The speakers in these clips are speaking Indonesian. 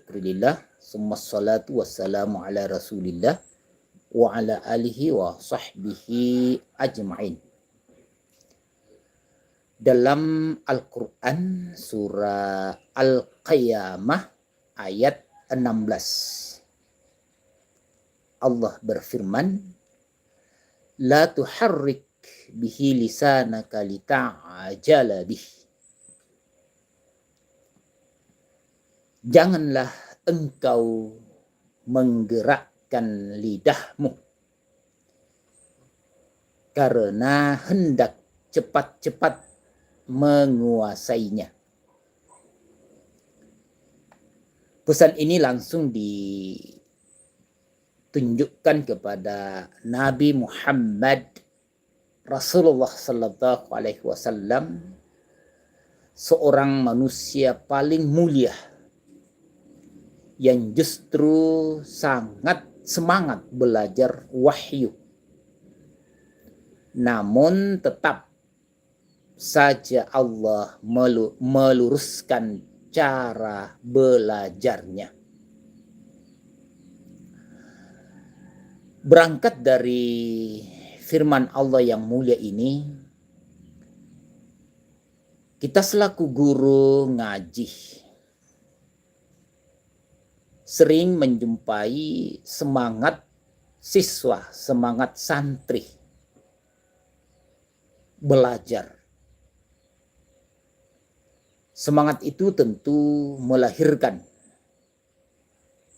dzikrillah, summa salatu wassalamu ala rasulillah wa ala alihi wa sahbihi ajma'in. Dalam Al-Quran surah Al-Qiyamah ayat 16, Allah berfirman, la tuharrik bihi lisanaka lita'ajala bih. Janganlah engkau menggerakkan lidahmu karena hendak cepat-cepat menguasainya. Pesan ini langsung ditunjukkan kepada Nabi Muhammad Rasulullah Sallallahu Alaihi Wasallam, seorang manusia paling mulia yang justru sangat semangat belajar wahyu. Namun tetap saja Allah meluruskan cara belajarnya. Berangkat dari firman Allah yang mulia ini, kita selaku guru ngaji sering menjumpai semangat siswa, semangat santri belajar. Semangat itu tentu melahirkan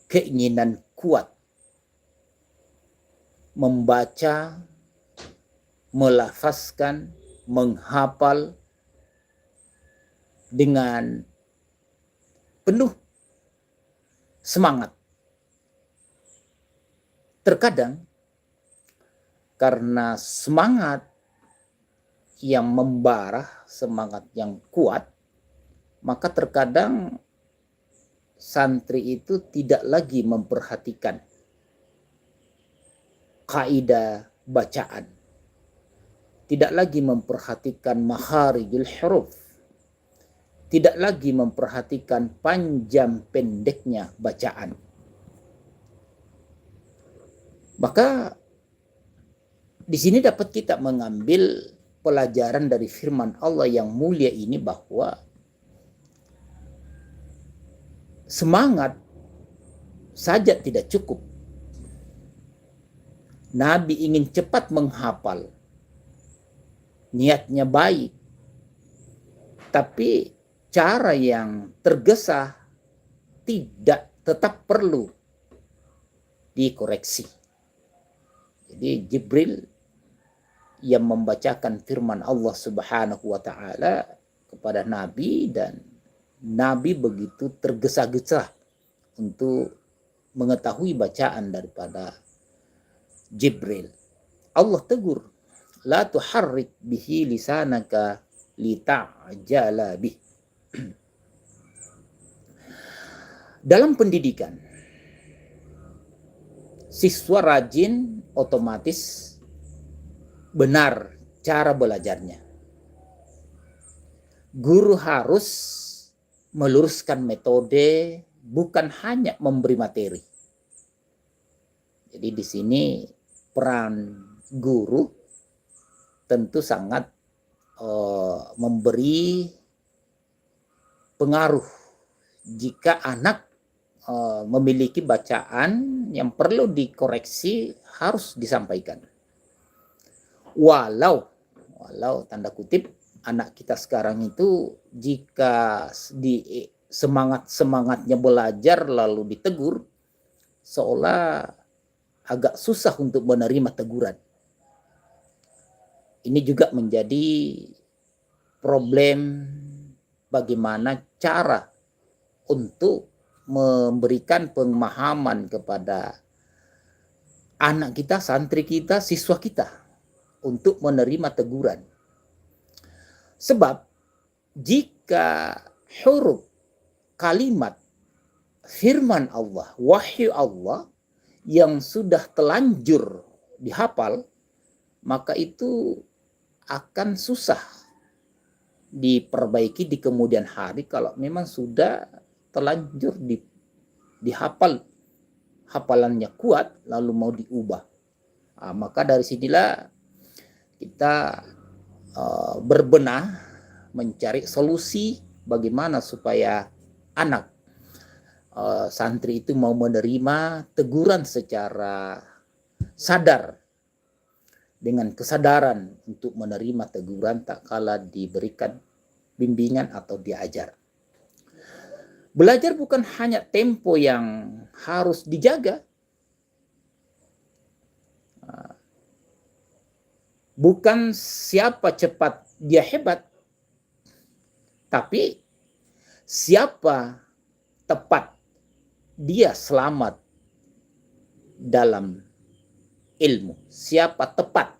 keinginan kuat membaca, melafazkan, menghafal dengan penuh semangat. Terkadang karena semangat yang membara, semangat yang kuat, maka terkadang santri itu tidak lagi memperhatikan kaidah bacaan, tidak lagi memperhatikan makharijul huruf, tidak lagi memperhatikan panjang pendeknya bacaan. Maka di sini dapat kita mengambil pelajaran dari firman Allah yang mulia ini, bahwa semangat saja tidak cukup. Nabi ingin cepat menghafal, niatnya baik, tapi cara yang tergesa tidak, tetap perlu dikoreksi. Jadi Jibril yang membacakan firman Allah Subhanahu wa taala kepada Nabi, dan Nabi begitu tergesa-gesa untuk mengetahui bacaan daripada Jibril. Allah tegur, la tuharrik bihi lisanaka lita'jala bih. Dalam pendidikan, siswa rajin otomatis benar cara belajarnya. Guru harus meluruskan metode, bukan hanya memberi materi. Jadi di sini peran guru tentu sangat memberi pengaruh jika anak memiliki bacaan yang perlu dikoreksi, harus disampaikan. Walau tanda kutip, anak kita sekarang itu jika di semangatnya belajar lalu ditegur, seolah agak susah untuk menerima teguran. Ini juga menjadi problem bagaimana cara untuk memberikan pemahaman kepada anak kita, santri kita, siswa kita untuk menerima teguran. Sebab jika huruf kalimat firman Allah, wahyu Allah yang sudah telanjur dihafal, maka itu akan susah diperbaiki di kemudian hari kalau memang sudah telanjur dihafal, hafalannya kuat, lalu mau diubah. Maka dari sinilah kita berbenah mencari solusi bagaimana supaya anak santri itu mau menerima teguran secara sadar, dengan kesadaran untuk menerima teguran tak kala diberikan bimbingan atau diajar. Belajar bukan hanya tempo yang harus dijaga, bukan siapa cepat dia hebat, tapi siapa tepat dia selamat dalam ilmu. Siapa tepat.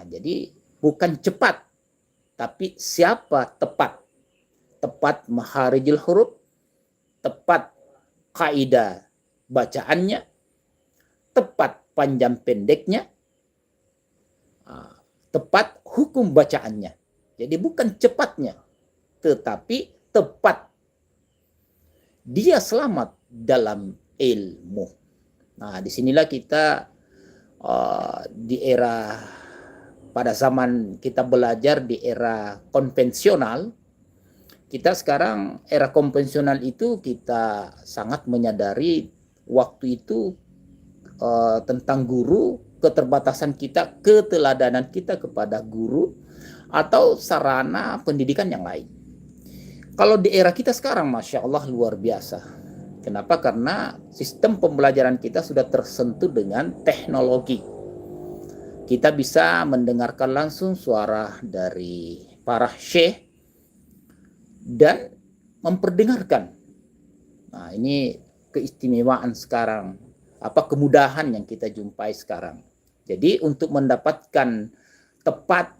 Jadi bukan cepat, tapi siapa tepat. Tepat makharijul huruf, tepat kaidah bacaannya, tepat panjang pendeknya, tepat hukum bacaannya. Jadi bukan cepatnya, tetapi tepat. Dia selamat dalam ilmu. Disinilah kita di era, pada zaman kita belajar di era konvensional, kita sekarang era konvensional itu kita sangat menyadari waktu itu tentang guru, keterbatasan kita, keteladanan kita kepada guru atau sarana pendidikan yang lain. Kalau di era kita sekarang, Masya Allah, luar biasa. Kenapa? Karena sistem pembelajaran kita sudah tersentuh dengan teknologi. Kita bisa mendengarkan langsung suara dari para syekh dan memperdengarkan. Ini keistimewaan sekarang, kemudahan yang kita jumpai sekarang. Jadi untuk mendapatkan tepat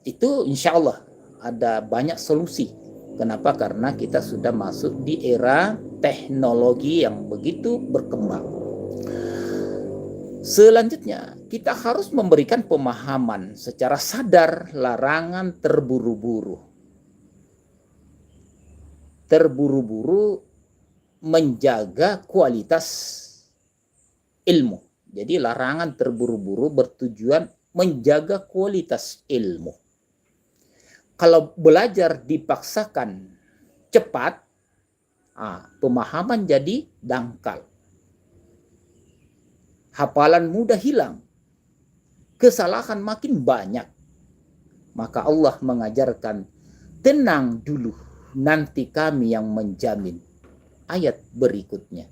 itu insya Allah ada banyak solusi. Kenapa? Karena kita sudah masuk di era teknologi yang begitu berkembang. Selanjutnya, kita harus memberikan pemahaman secara sadar larangan terburu-buru. Terburu-buru menjaga kualitas ilmu. Jadi larangan terburu-buru bertujuan menjaga kualitas ilmu. Kalau belajar dipaksakan cepat, pemahaman jadi dangkal. Hafalan mudah hilang. Kesalahan makin banyak. Maka Allah mengajarkan, tenang dulu, nanti kami yang menjamin. Ayat berikutnya.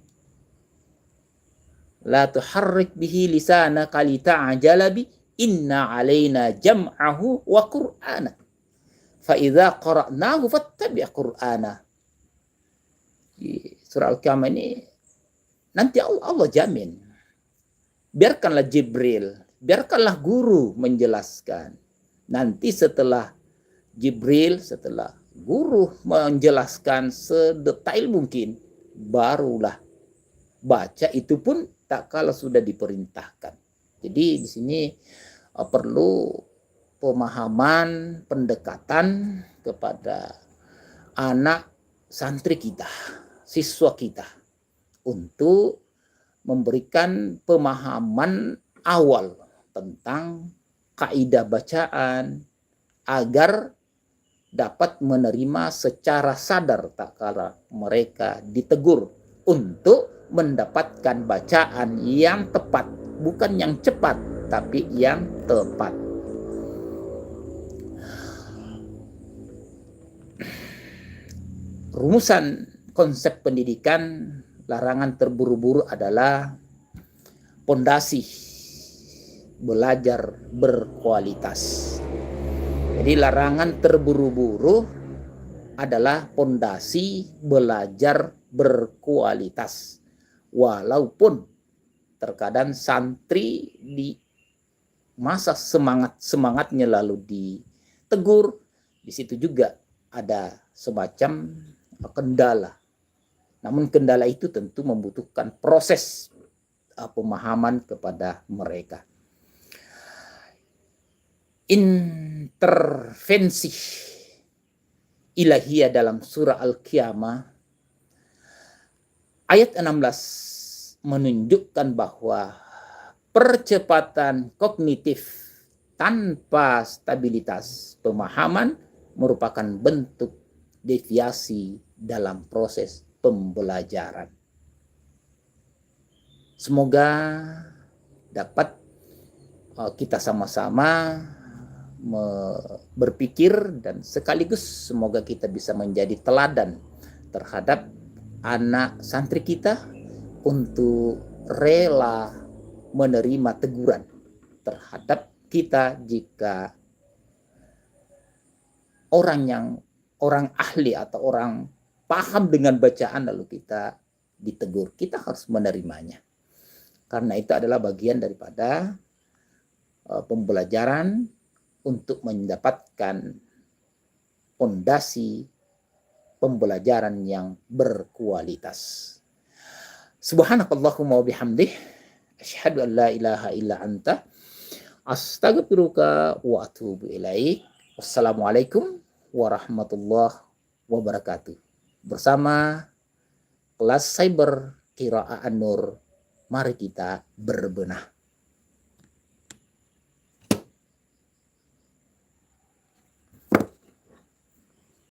La tuharrik bihi lisanaka lita'jala bi, inna alaina jam'ahu wa qur'ana. Fa'idha qara'nahu fattabi' qur'ana. Di surah Al-Qiyamah ini nanti Allah jamin. Biarkanlah Jibril, biarkanlah guru menjelaskan. Nanti setelah Jibril, setelah guru menjelaskan sedetail mungkin, barulah baca, itu pun tak kala sudah diperintahkan. Jadi di sini perlu pemahaman, pendekatan kepada anak santri kita, siswa kita, untuk memberikan pemahaman awal tentang kaidah bacaan agar dapat menerima secara sadar tak kala mereka ditegur untuk mendapatkan bacaan yang tepat, bukan yang cepat tapi yang tepat. Rumusan konsep pendidikan larangan terburu-buru adalah pondasi belajar berkualitas. Jadi larangan terburu-buru adalah pondasi belajar berkualitas. Walaupun terkadang santri di masa semangatnya lalu ditegur, di situ juga ada semacam kendala. Namun kendala itu tentu membutuhkan proses pemahaman kepada mereka. Intervensi ilahiyah dalam surah Al-Qiyamah Ayat 16 menunjukkan bahwa percepatan kognitif tanpa stabilitas pemahaman merupakan bentuk deviasi dalam proses pembelajaran. Semoga dapat kita sama-sama berpikir dan sekaligus semoga kita bisa menjadi teladan terhadap anak santri kita untuk rela menerima teguran terhadap kita jika orang ahli atau orang paham dengan bacaan lalu kita ditegur, kita harus menerimanya. Karena itu adalah bagian daripada pembelajaran untuk mendapatkan fondasi pembelajaran yang berkualitas. Subhanakallahumma wa bihamdih, asyhadu an la ilaha illa anta, astaghfiruka wa atubu ilaik. Wassalamualaikum warahmatullahi wabarakatuh. Bersama kelas Cyber Qiraah An-Nur, mari kita berbenah.